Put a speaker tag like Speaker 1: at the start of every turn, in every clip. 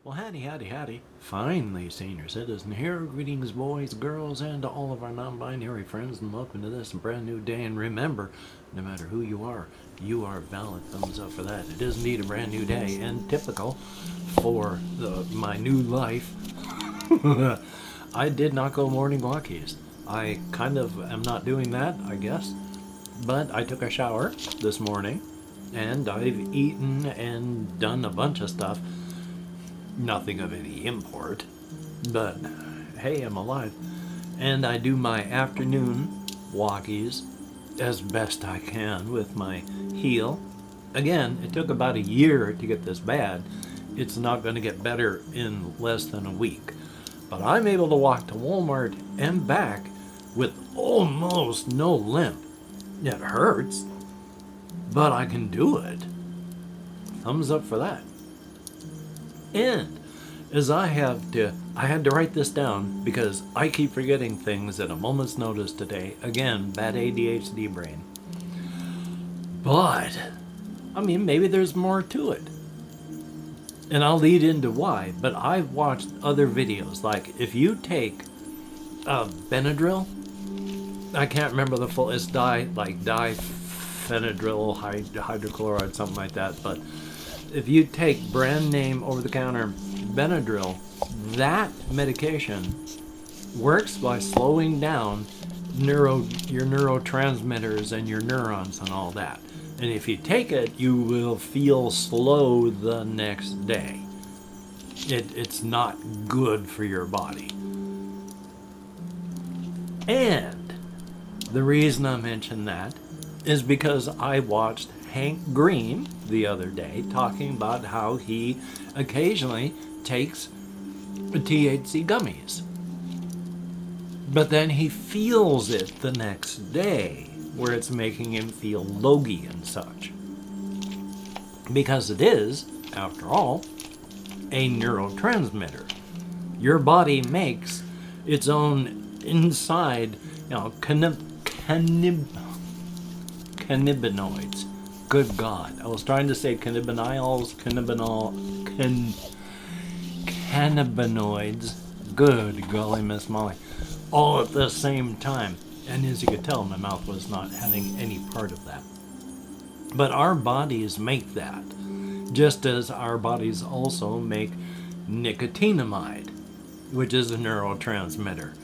Speaker 1: Well, howdy, howdy, howdy. Finally, senior citizen here. Greetings, boys, girls, and to all of our non-binary friends, and welcome to this brand new day. And remember, no matter who you are valid. Thumbs up for that. It is indeed a brand new day, and typical for my new life. I did not go morning walkies. I kind of am not doing that, I guess. But I took a shower this morning, and I've eaten and done a bunch of stuff. Nothing of any import, but hey, I'm alive. And I do my afternoon walkies as best I can with my heel. Again, it took about a year to get this bad. It's not going to get better in less than a week. But I'm able to walk to Walmart and back with almost no limp. It hurts, but I can do it. Thumbs up for that. And as I had to write this down because I keep forgetting things at a moment's notice today. Again, bad ADHD brain. But, I mean, maybe there's more to it. And I'll lead into why. But I've watched other videos. Like, if you take Benadryl, I can't remember the full, it's diphenhydryl hydrochloride, something like that. But if you take brand name over-the-counter Benadryl, that medication works by slowing down your neurotransmitters and your neurons and all that. And if you take it, you will feel slow the next day. It's not good for your body. And the reason I mention that is because I watched Hank Green the other day talking about how he occasionally takes THC gummies. But then he feels it the next day, where it's making him feel logy and such. Because it is, after all, a neurotransmitter. Your body makes its own inside, cannabinoids. Good God. I was trying to say cannabinoids. Good golly, Miss Molly. All at the same time. And as you could tell, my mouth was not having any part of that. But our bodies make that. Just as our bodies also make nicotinamide, which is a neurotransmitter.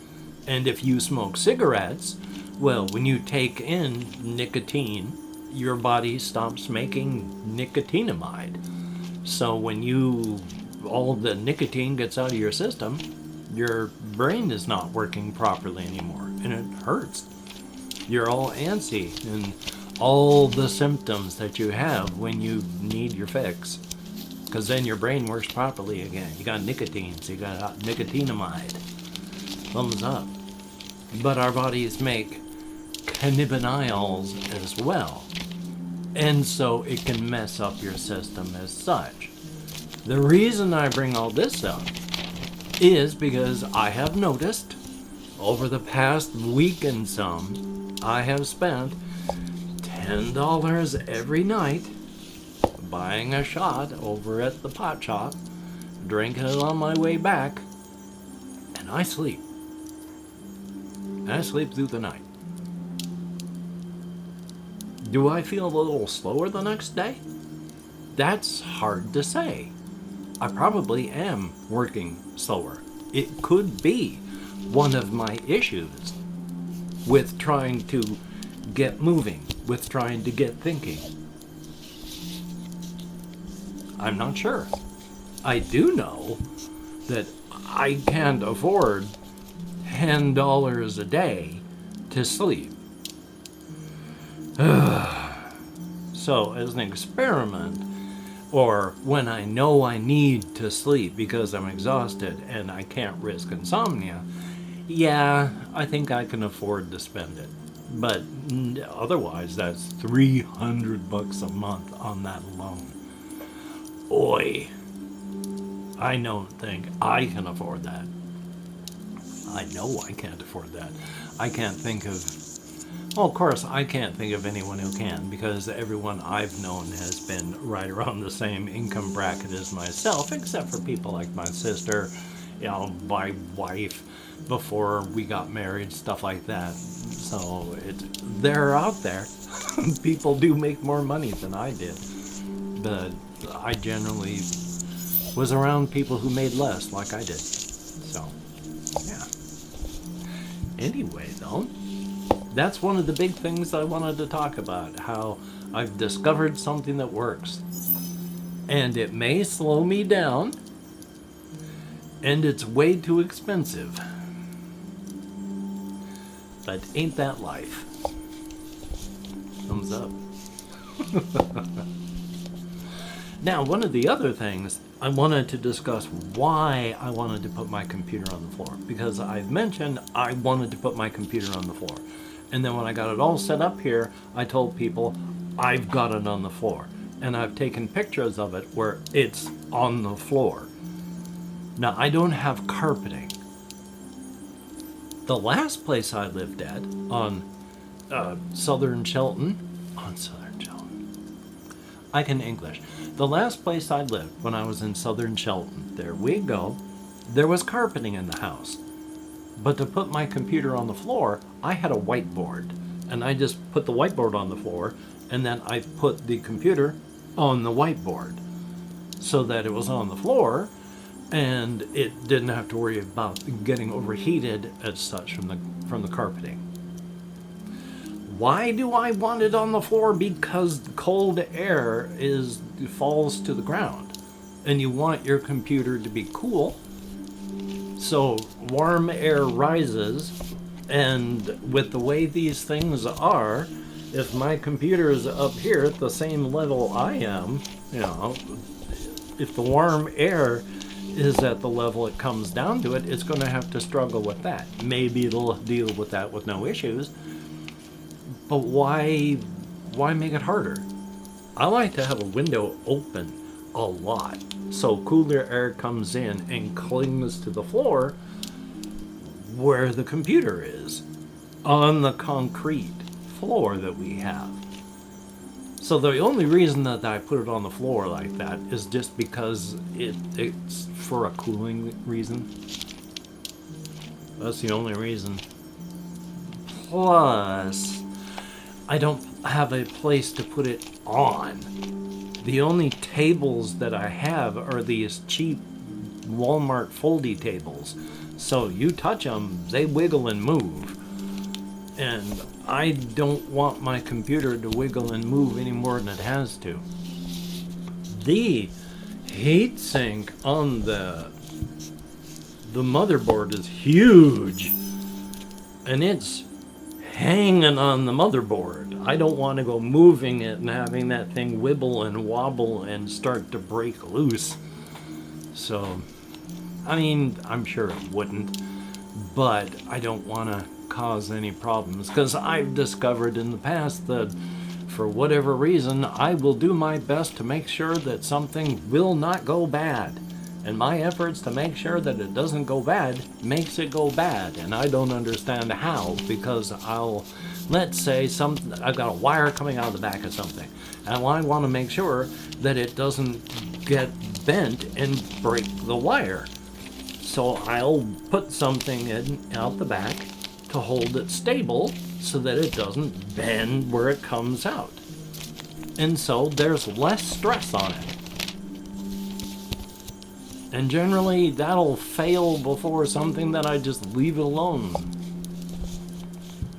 Speaker 1: And if you smoke cigarettes, well, when you take in nicotine, your body stops making nicotinamide. So when all the nicotine gets out of your system, your brain is not working properly anymore, and it hurts. You're all antsy, and all the symptoms that you have when you need your fix. Because then your brain works properly again. You got nicotine, so you got nicotinamide. Thumbs up. But our bodies make cannabinoids as well. And so it can mess up your system as such. The reason I bring all this up is because I have noticed over the past week and some, I have spent $10 every night buying a shot over at the pot shop, drinking it on my way back, and I sleep. And I sleep through the night. Do I feel a little slower the next day? That's hard to say. I probably am working slower. It could be one of my issues with trying to get moving, with trying to get thinking. I'm not sure. I do know that I can't afford $10 a day to sleep. So, as an experiment, or when I know I need to sleep because I'm exhausted and I can't risk insomnia, yeah, I think I can afford to spend it. But otherwise, that's $300 a month on that alone. Oi. I don't think I can afford that. I know I can't afford that. I can't think of Well, of course, I can't think of anyone who can because everyone I've known has been right around the same income bracket as myself, except for people like my sister, my wife, before we got married, stuff like that. So they're out there. People do make more money than I did, but I generally was around people who made less, like I did. So, yeah. Anyway, though, that's one of the big things I wanted to talk about, how I've discovered something that works. And it may slow me down, and it's way too expensive. But ain't that life? Thumbs up. Now, one of the other things I wanted to discuss why I wanted to put my computer on the floor. Because I've mentioned I wanted to put my computer on the floor. And then when I got it all set up here, I told people I've got it on the floor. And I've taken pictures of it where it's on the floor. Now, I don't have carpeting. The last place I lived at on Southern Shelton, I can English. The last place I lived when I was in Southern Shelton, there we go, there was carpeting in the house. But to put my computer on the floor, I had a whiteboard. And I just put the whiteboard on the floor, and then I put the computer on the whiteboard so that it was on the floor, and it didn't have to worry about getting overheated as such from the carpeting. Why do I want it on the floor? Because cold air falls to the ground, and you want your computer to be cool. So warm air rises, and with the way these things are, if my computer is up here at the same level I am, if the warm air is at the level it comes down to it's going to have to struggle with that. Maybe it'll deal with that with no issues. But why make it harder? I like to have a window open a lot so cooler air comes in and clings to the floor where the computer is, on the concrete floor that we have. So the only reason that I put it on the floor like that is just because it's for a cooling reason. That's the only reason. Plus, I don't have a place to put it on. The only tables that I have are these cheap Walmart foldy tables. So you touch them, they wiggle and move. And I don't want my computer to wiggle and move any more than it has to. The heatsink on the motherboard is huge. And it's hanging on the motherboard. I don't want to go moving it and having that thing wibble and wobble and start to break loose. So, I mean, I'm sure it wouldn't, but I don't want to cause any problems, because I've discovered in the past that for whatever reason I will do my best to make sure that something will not go bad, and my efforts to make sure that it doesn't go bad makes it go bad, and I don't understand how, because let's say I've got a wire coming out of the back of something, and I want to make sure that it doesn't get bent and break the wire. So I'll put something out the back to hold it stable so that it doesn't bend where it comes out. And so there's less stress on it. And generally that'll fail before something that I just leave alone.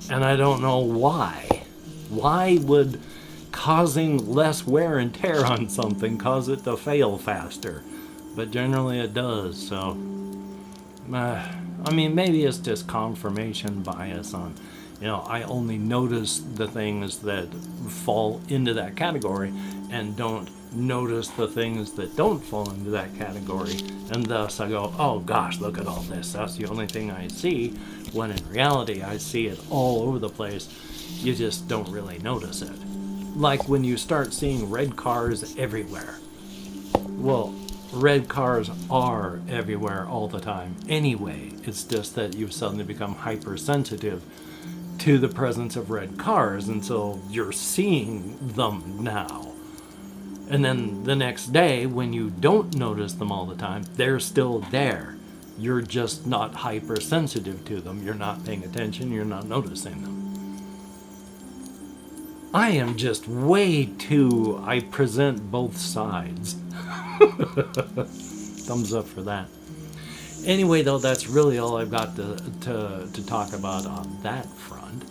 Speaker 1: And I don't know why. Why would causing less wear and tear on something cause it to fail faster? But generally it does, so I mean, maybe it's just confirmation bias on, I only notice the things that fall into that category and don't notice the things that don't fall into that category. And thus I go, oh gosh, look at all this. That's the only thing I see, when in reality I see it all over the place. You just don't really notice it. Like when you start seeing red cars everywhere. Well, red cars are everywhere all the time anyway. It's just that you've suddenly become hypersensitive to the presence of red cars, and so you're seeing them now. And then the next day, when you don't notice them all the time, they're still there. You're just not hypersensitive to them. You're not paying attention. You're not noticing them. I am just I present both sides. Thumbs up for that. Anyway, though, that's really all I've got to talk about on that front.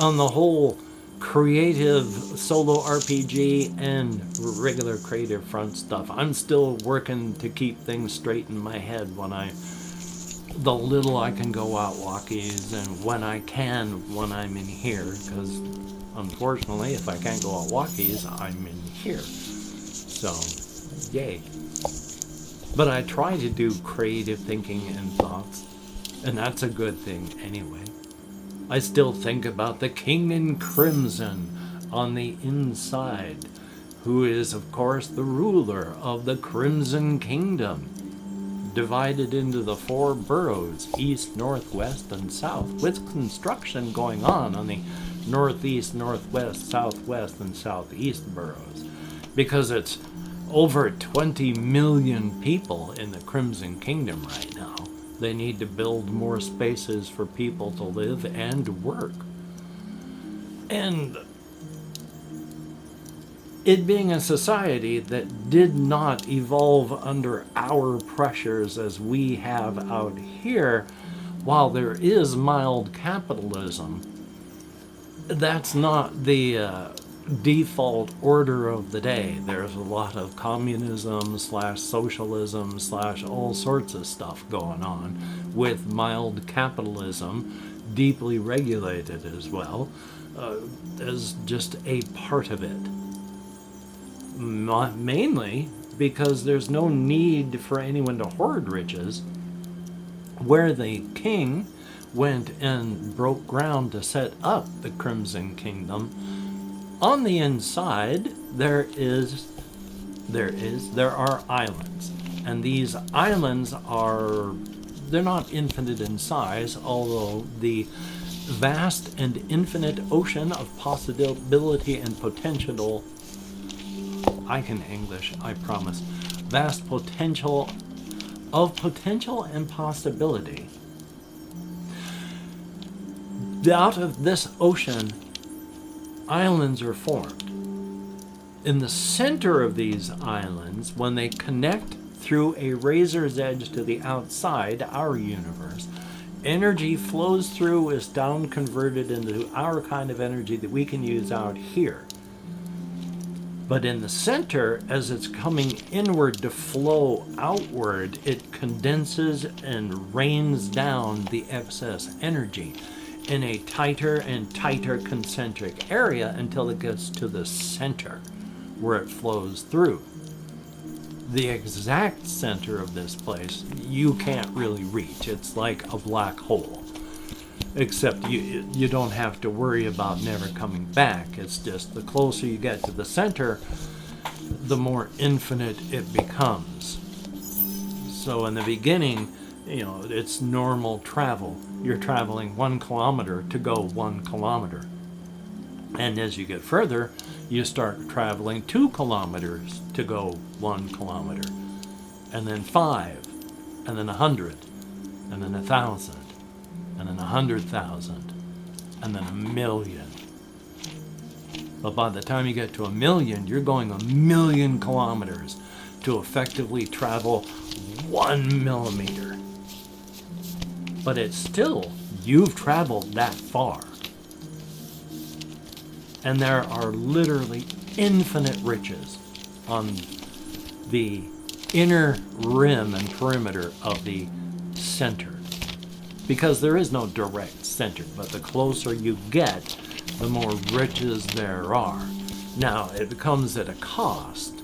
Speaker 1: On the whole creative solo RPG and regular creative front stuff, I'm still working to keep things straight in my head the little I can go out walkies and when I'm in here, because unfortunately if I can't go out walkies, I'm in here. So, yay. But I try to do creative thinking and thoughts, and that's a good thing anyway. I still think about the King in Crimson on the inside, who is, of course, the ruler of the Crimson Kingdom, divided into the 4 boroughs, east, northwest, and south, with construction going on the northeast, northwest, southwest, and southeast boroughs, because it's over 20 million people in the Crimson Kingdom right now. They need to build more spaces for people to live and work. And it being a society that did not evolve under our pressures as we have out here, while there is mild capitalism, that's not the default order of the day. There's a lot of communism / socialism / all sorts of stuff going on with mild capitalism, deeply regulated as well, as just a part of it. Mainly because there's no need for anyone to hoard riches. Where the king went and broke ground to set up the Crimson Kingdom, on the inside there are islands, and these islands they're not infinite in size, although the vast and infinite ocean of possibility and potential, I can English, I promise, vast potential and possibility. Out of this ocean, islands are formed. In the center of these islands, when they connect through a razor's edge to the outside, our universe, energy flows through, is down converted into our kind of energy that we can use out here. But in the center, as it's coming inward to flow outward, it condenses and rains down the excess energy in a tighter and tighter concentric area until it gets to the center where it flows through. The exact center of this place you can't really reach. It's like a black hole, except you don't have to worry about never coming back. It's just the closer you get to the center, the more infinite it becomes. So in the beginning, it's normal travel. You're traveling 1 kilometer to go 1 kilometer. And as you get further, you start traveling 2 kilometers to go 1 kilometer. And then 5, and then 100, and then 1,000, and then 100,000, and then 1,000,000. But by the time you get to 1,000,000, you're going 1,000,000 kilometers to effectively travel 1 millimeter. But it's still, you've traveled that far. And there are literally infinite riches on the inner rim and perimeter of the center. Because there is no direct center, but the closer you get, the more riches there are. Now, it comes at a cost,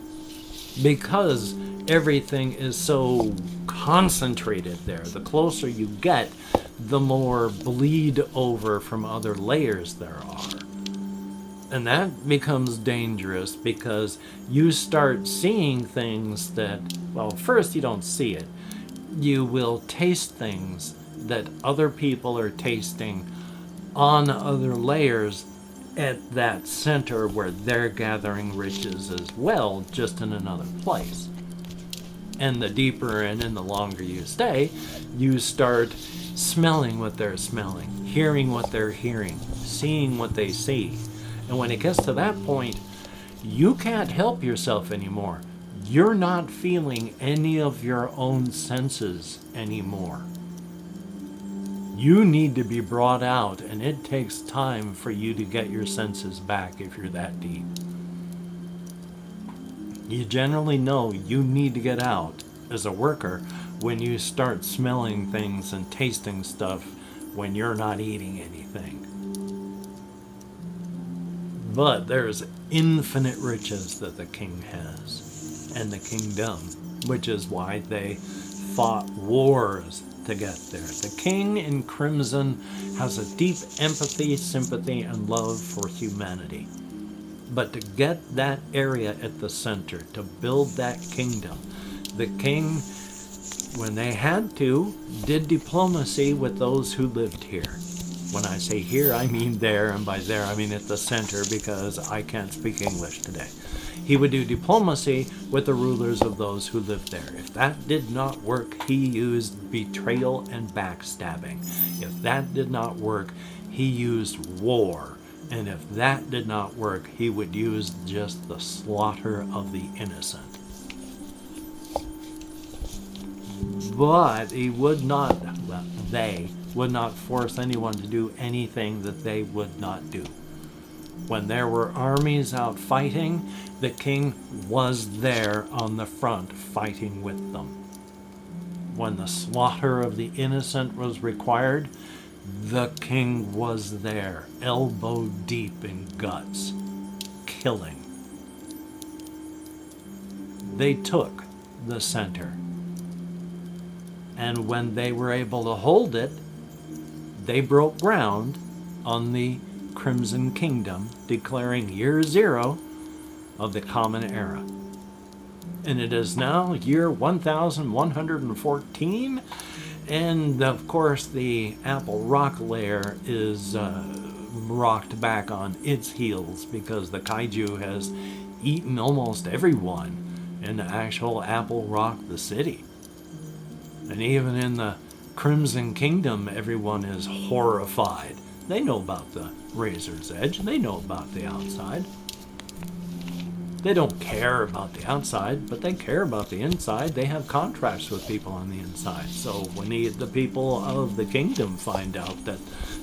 Speaker 1: because everything is so concentrated there. The closer you get, the more bleed over from other layers there are. And that becomes dangerous because you start seeing things that, well, first you don't see it. You will taste things that other people are tasting on other layers at that center where they're gathering riches as well, just in another place. And the deeper in and the longer you stay, you start smelling what they're smelling, hearing what they're hearing, seeing what they see. And when it gets to that point, you can't help yourself anymore. You're not feeling any of your own senses anymore. You need to be brought out, and it takes time for you to get your senses back if you're that deep. You generally know you need to get out as a worker when you start smelling things and tasting stuff when you're not eating anything. But there's infinite riches that the king has, and the kingdom, which is why they fought wars to get there. The king in crimson has a deep empathy, sympathy, and love for humanity. But to get that area at the center, to build that kingdom, the king, when they had to, did diplomacy with those who lived here. When I say here, I mean there, and by there I mean at the center, because I can't speak English today. He would do diplomacy with the rulers of those who lived there. If that did not work, he used betrayal and backstabbing. If that did not work, he used war. And if that did not work, he would use just the slaughter of the innocent. But he would not, they would not force anyone to do anything that they would not do. When there were armies out fighting, the king was there on the front fighting with them. When the slaughter of the innocent was required, the king was there, elbow deep in guts, killing. They took the center. And when they were able to hold it, they broke ground on the Crimson Kingdom, declaring year zero of the Common Era. And it is now year 1114, and of course the Apple rock layer is rocked back on its heels because the kaiju has eaten almost everyone in the actual Apple Rock, the city. And even in the Crimson Kingdom, everyone is horrified. They know about the Razor's Edge. They know about the outside. They don't care about the outside, but they care about the inside. They have contracts with people on the inside. So when the people of the kingdom find out that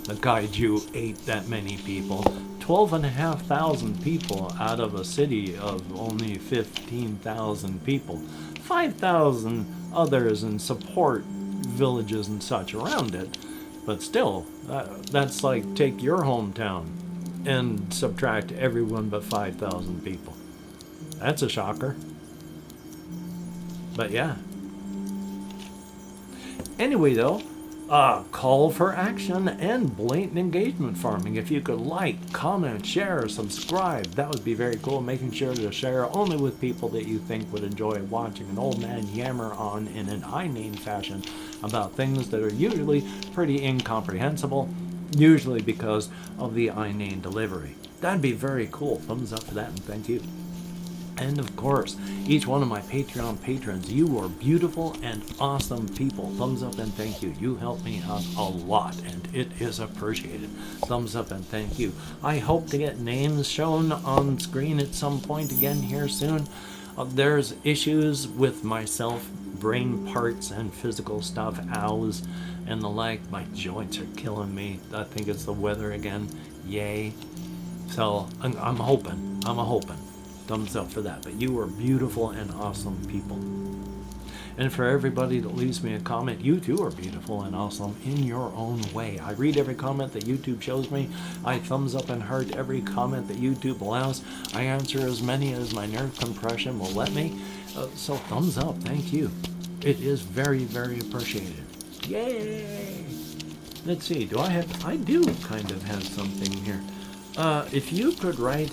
Speaker 1: the kaiju ate that many people, 12,500 people out of a city of only 15,000 people, 5,000 others in support villages and such around it. But still, that's like take your hometown and subtract everyone but 5,000 people. That's a shocker. But yeah. Anyway, though, call for action and blatant engagement farming. If you could like, comment, share, subscribe, that would be very cool. Making sure to share only with people that you think would enjoy watching an old man yammer on in an inane fashion about things that are usually pretty incomprehensible, usually because of the inane delivery. That'd be very cool. Thumbs up for that, and thank you. And of course, each one of my Patreon patrons, you are beautiful and awesome people. Thumbs up and thank you. You help me out a lot, and it is appreciated. Thumbs up and thank you. I hope to get names shown on screen at some point again here soon. There's issues with myself, brain parts and physical stuff, owls and the like. My joints are killing me. I think it's the weather again. Yay. So I'm hoping. Thumbs up for that. But you are beautiful and awesome people. And for everybody that leaves me a comment, you too are beautiful and awesome in your own way. I read every comment that YouTube shows me. I thumbs up and heart every comment that YouTube allows. I answer as many as my nerve compression will let me. So thumbs up. Thank you. It is very, very appreciated. Yay! Let's see. I do kind of have something here. If you could write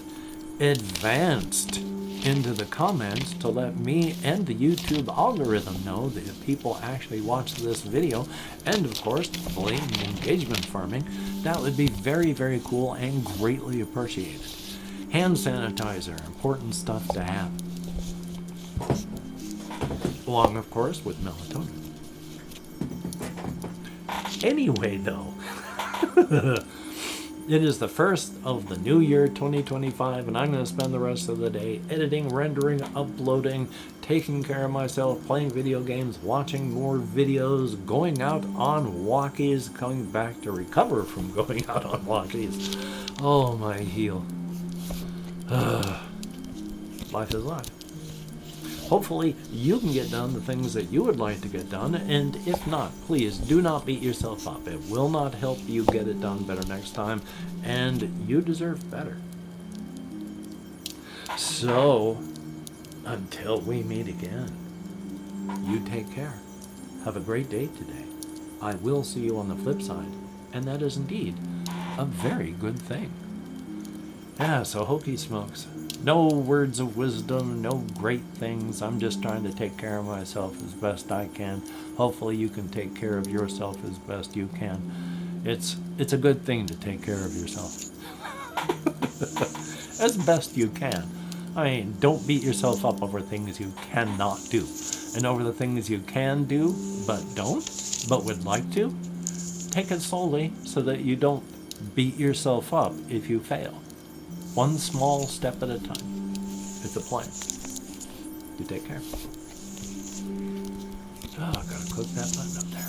Speaker 1: advanced into the comments to let me and the YouTube algorithm know that people actually watch this video, and of course, blatant engagement farming, that would be very, very cool and greatly appreciated. Hand sanitizer, important stuff to have. Along, of course, with melatonin. Anyway, though, it is the first of the new year 2025, and I'm going to spend the rest of the day editing, rendering, uploading, taking care of myself, playing video games, watching more videos, going out on walkies, coming back to recover from going out on walkies. Oh, my heel. Life is life. Hopefully, you can get done the things that you would like to get done, and if not, please do not beat yourself up. It will not help you get it done better next time, and you deserve better. So, until we meet again, you take care. Have a great day today. I will see you on the flip side, and that is indeed a very good thing. Yeah, so hokey smokes. No words of wisdom, no great things. I'm just trying to take care of myself as best I can. Hopefully you can take care of yourself as best you can. It's a good thing to take care of yourself. As best you can. I mean, don't beat yourself up over things you cannot do. And over the things you can do, but don't, but would like to, take it slowly so that you don't beat yourself up if you fail. One small step at a time. It's a plan. You take care. Oh, I gotta click that button up there.